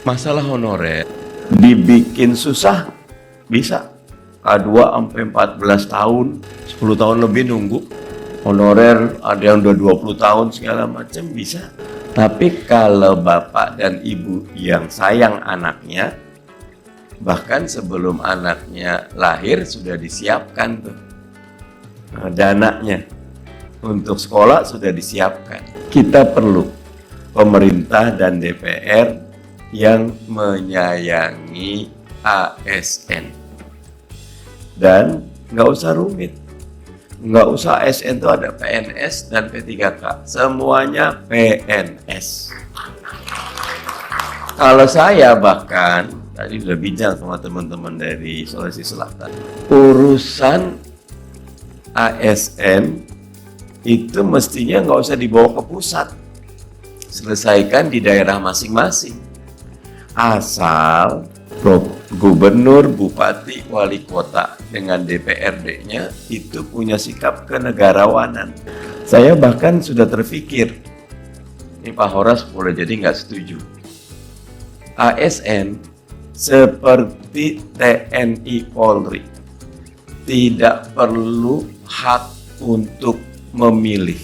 Masalah honorer dibikin susah bisa. K2 sampai 14 tahun, 10 tahun lebih nunggu. Honorer ada yang udah 20 tahun segala macam bisa. Tapi kalau bapak dan ibu yang sayang anaknya, bahkan sebelum anaknya lahir sudah disiapkan tuh dananya. Untuk sekolah sudah disiapkan. Kita perlu pemerintah dan DPR yang menyayangi ASN. Dan nggak usah rumit. Nggak usah ASN itu ada PNS dan P3K. Semuanya PNS. Kalau saya bahkan, tadi udah bincang sama teman-teman dari Sulawesi Selatan. Urusan ASN itu mestinya nggak usah dibawa ke pusat. Selesaikan di daerah masing-masing. Asal gubernur, bupati, wali kota dengan DPRD-nya itu punya sikap kenegarawanan. Saya bahkan sudah terpikir, ini Pak Horas boleh jadi nggak setuju. ASN seperti TNI Polri tidak perlu hak untuk memilih.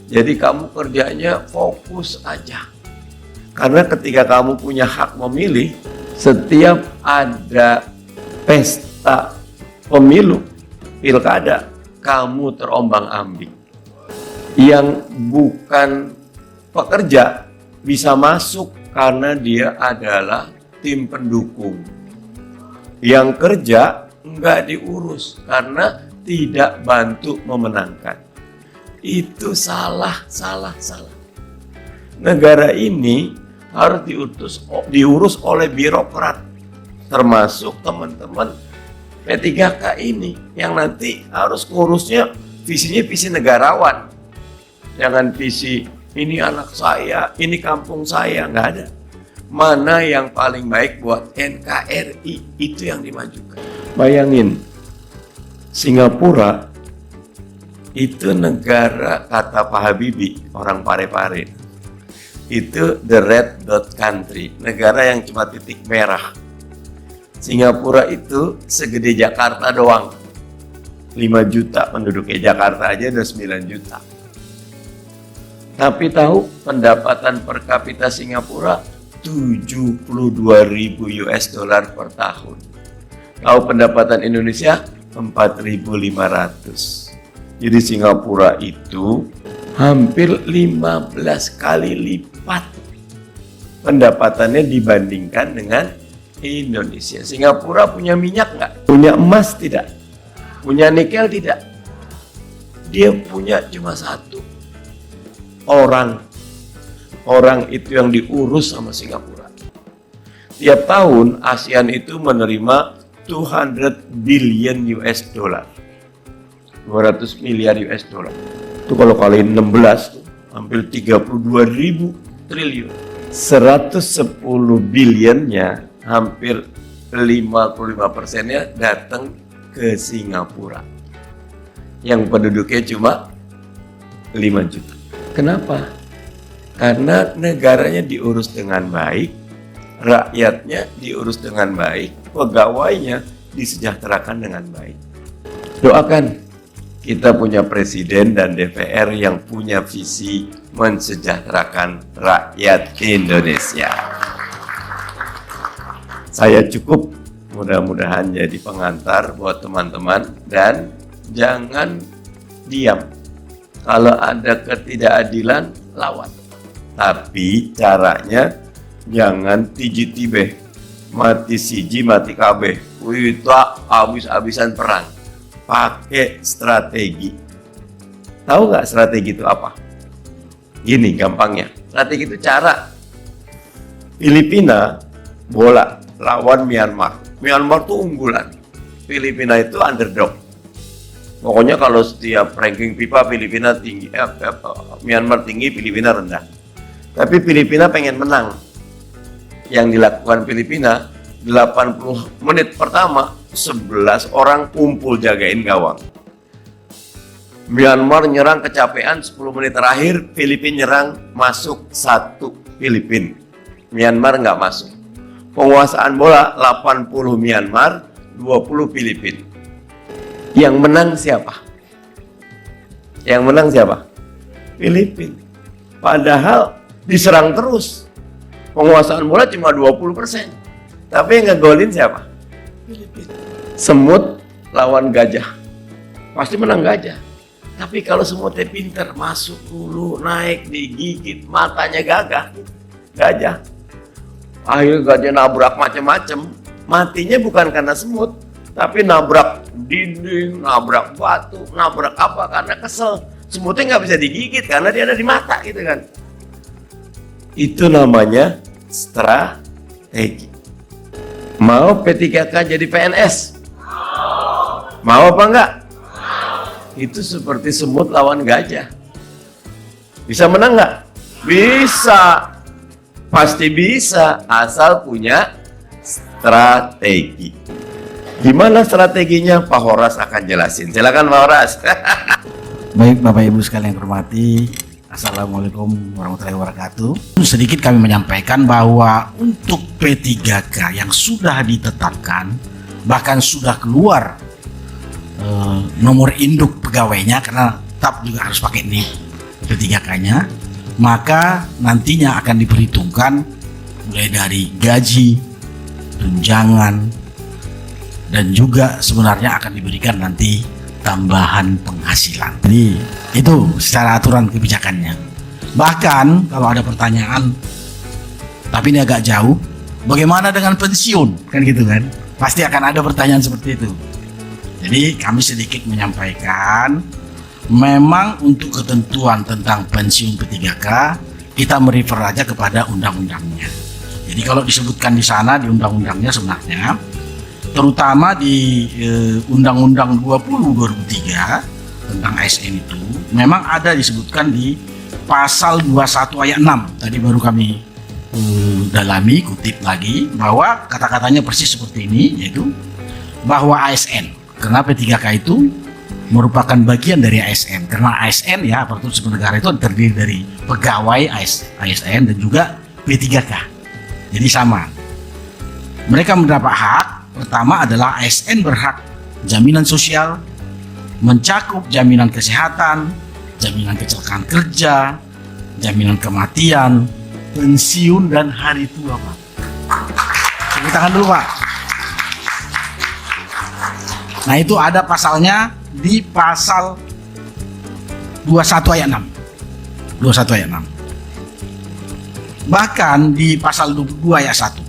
Jadi kamu kerjanya fokus aja. Karena ketika kamu punya hak memilih, setiap ada pesta pemilu, pilkada, kamu terombang-ambing. Yang bukan pekerja bisa masuk karena dia adalah tim pendukung. Yang kerja enggak diurus karena tidak bantu memenangkan. Itu salah. Negara ini harus diurus oleh birokrat, termasuk teman-teman P3K ini yang nanti harus ngurusnya visinya visi negarawan. Jangan visi ini anak saya, ini kampung saya, nggak ada. Mana yang paling baik buat NKRI itu yang dimajukan. Bayangin, Singapura itu negara kata Pak Habibie, orang Parepare. Itu the red dot country, negara yang cuma titik merah. Singapura itu segede Jakarta doang, 5 juta penduduknya. Jakarta aja udah 9 juta. Tapi tahu pendapatan per kapita Singapura 72.000 US dollar per tahun. Tahu pendapatan Indonesia 4.500. Jadi Singapura itu hampir 15 kali lipat pendapatannya dibandingkan dengan Indonesia. Singapura punya minyak nggak? Punya emas tidak? Punya nikel tidak? Dia punya cuma satu orang. Orang itu yang diurus sama Singapura. Tiap tahun ASEAN itu menerima 200 billion US dollar. 200 miliar US dollar. Itu kalau kaliin 16, hampir 32.000 triliun. 110 billion-nya, hampir 55%-nya datang ke Singapura. Yang penduduknya cuma 5 juta. Kenapa? Karena negaranya diurus dengan baik, rakyatnya diurus dengan baik, pegawainya disejahterakan dengan baik. Doakan kita punya presiden dan DPR yang punya visi mensejahterakan rakyat Indonesia. Saya cukup, mudah-mudahan jadi pengantar buat teman-teman, dan jangan diam. Kalau ada ketidakadilan, lawan. Tapi caranya jangan tiji-tibeh, mati siji mati kabeh. Wih, habis-habisan perang. Pakai strategi. Tahu nggak strategi itu apa? Gini gampangnya. Strategi itu cara. Filipina bola lawan Myanmar. Myanmar tuh unggulan. Filipina itu underdog. Pokoknya kalau setiap ranking FIFA Filipina tinggi, Myanmar tinggi, Filipina rendah. Tapi Filipina pengen menang. Yang dilakukan Filipina 80 menit pertama 11 orang kumpul jagain gawang. Myanmar nyerang kecapean, 10 menit terakhir Filipina nyerang, masuk 1 Filipina. Myanmar nggak masuk. Penguasaan bola 80 Myanmar, 20 Filipina. Yang menang siapa? Yang menang siapa? Filipina. Padahal diserang terus. Penguasaan bola cuma 20%. Tapi yang ngegolin siapa? Filipina. Semut lawan gajah. Pasti menang gajah. Tapi kalau semutnya pinter, masuk dulu, naik, digigit, matanya gajah. Akhirnya gajah nabrak macam-macam. Matinya bukan karena semut, tapi nabrak dinding, nabrak batu, nabrak apa, karena kesel. Semutnya nggak bisa digigit karena dia ada di mata gitu kan. Itu namanya strategi. Mau P3K jadi PNS? Mau apa enggak? Itu seperti semut lawan gajah. Bisa menang nggak? Bisa. Pasti bisa, asal punya strategi. Gimana strateginya? Pak Horas akan jelasin. Silakan Pak Horas. Baik Bapak Ibu sekalian yang hormati, Assalamualaikum warahmatullahi wabarakatuh. Sedikit kami menyampaikan bahwa untuk P3K yang sudah ditetapkan, bahkan sudah keluar nomor induk pegawainya, karena tetap juga harus pakai NIP P3K-nya, maka nantinya akan diperhitungkan mulai dari gaji, tunjangan, dan juga sebenarnya akan diberikan nanti tambahan penghasilan. Jadi itu secara aturan kebijakannya. Bahkan kalau ada pertanyaan, tapi ini agak jauh, bagaimana dengan pensiun? Kan gitu kan? Pasti akan ada pertanyaan seperti itu. Jadi kami sedikit menyampaikan, memang untuk ketentuan tentang pensiun P3K, kita merefer aja kepada undang-undangnya. Jadi kalau disebutkan di sana, di undang-undangnya sebenarnya, terutama di Undang-Undang 20/2003 tentang ASN itu, memang ada disebutkan di pasal 21 ayat 6. Tadi baru kami dalami, kutip lagi, bahwa kata-katanya persis seperti ini, yaitu bahwa ASN, karena P3K itu merupakan bagian dari ASN, karena ASN ya, aparatur sipil negara itu terdiri dari pegawai ASN dan juga P3K. Jadi sama. Mereka mendapat hak. Pertama adalah ASN berhak jaminan sosial, mencakup jaminan kesehatan, jaminan kecelakaan kerja, jaminan kematian, pensiun, dan hari tua, Pak. Tepuk tangan dulu, Pak. Nah, itu ada pasalnya di pasal 21 ayat 6. 21 ayat 6. Bahkan di pasal 22 ayat 1.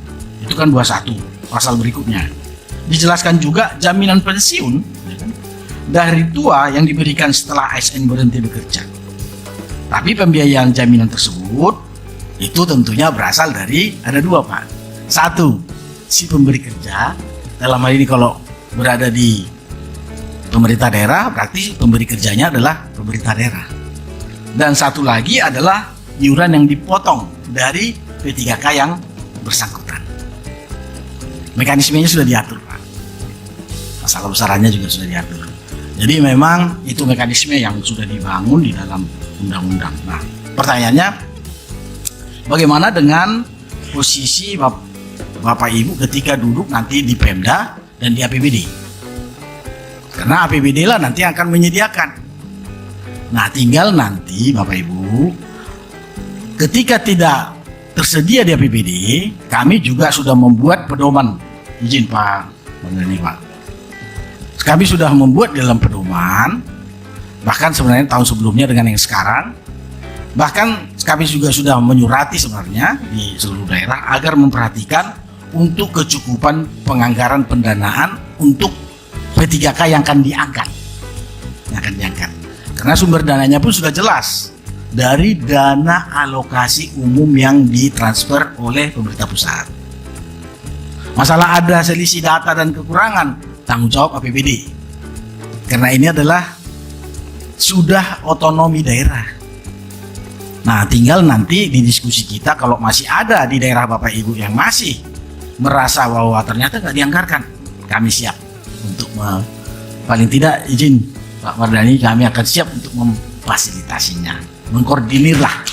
Itu kan 21, pasal berikutnya. Dijelaskan juga jaminan pensiun dari tua yang diberikan setelah ASN berhenti bekerja. Tapi pembiayaan jaminan tersebut itu tentunya berasal dari, ada dua, Pak. Satu, si pemberi kerja, dalam hal ini kalau berada di pemerintah daerah, berarti pemberi kerjanya adalah pemerintah daerah. Dan satu lagi adalah iuran yang dipotong dari P3K yang bersangkutan. Mekanismenya sudah diatur, Pak. Masalah besarannya juga sudah diatur. Jadi memang itu mekanisme yang sudah dibangun di dalam undang-undang. Nah, pertanyaannya, bagaimana dengan posisi Bapak Ibu ketika duduk nanti di Pemda dan di APBD? Karena APBD lah nanti akan menyediakan. Nah, tinggal nanti Bapak Ibu, ketika tidak tersedia di APBD, kami juga sudah membuat pedoman. Izin Pak Mardhani, Pak. Kami sudah membuat dalam pedoman, bahkan sebenarnya tahun sebelumnya dengan yang sekarang, bahkan kami juga sudah menyurati sebenarnya di seluruh daerah agar memperhatikan untuk kecukupan penganggaran pendanaan untuk P3K yang akan diangkat. Karena sumber dananya pun sudah jelas dari dana alokasi umum yang ditransfer oleh pemerintah pusat. Masalah ada selisih data dan kekurangan, tanggung jawab APBD. Karena ini adalah sudah otonomi daerah. Nah, tinggal nanti di diskusi kita, kalau masih ada di daerah Bapak Ibu yang masih merasa bahwa ternyata nggak dianggarkan, kami siap untuk paling tidak izin Pak Mardhani, kami akan siap untuk memfasilitasinya, mengkoordinir lah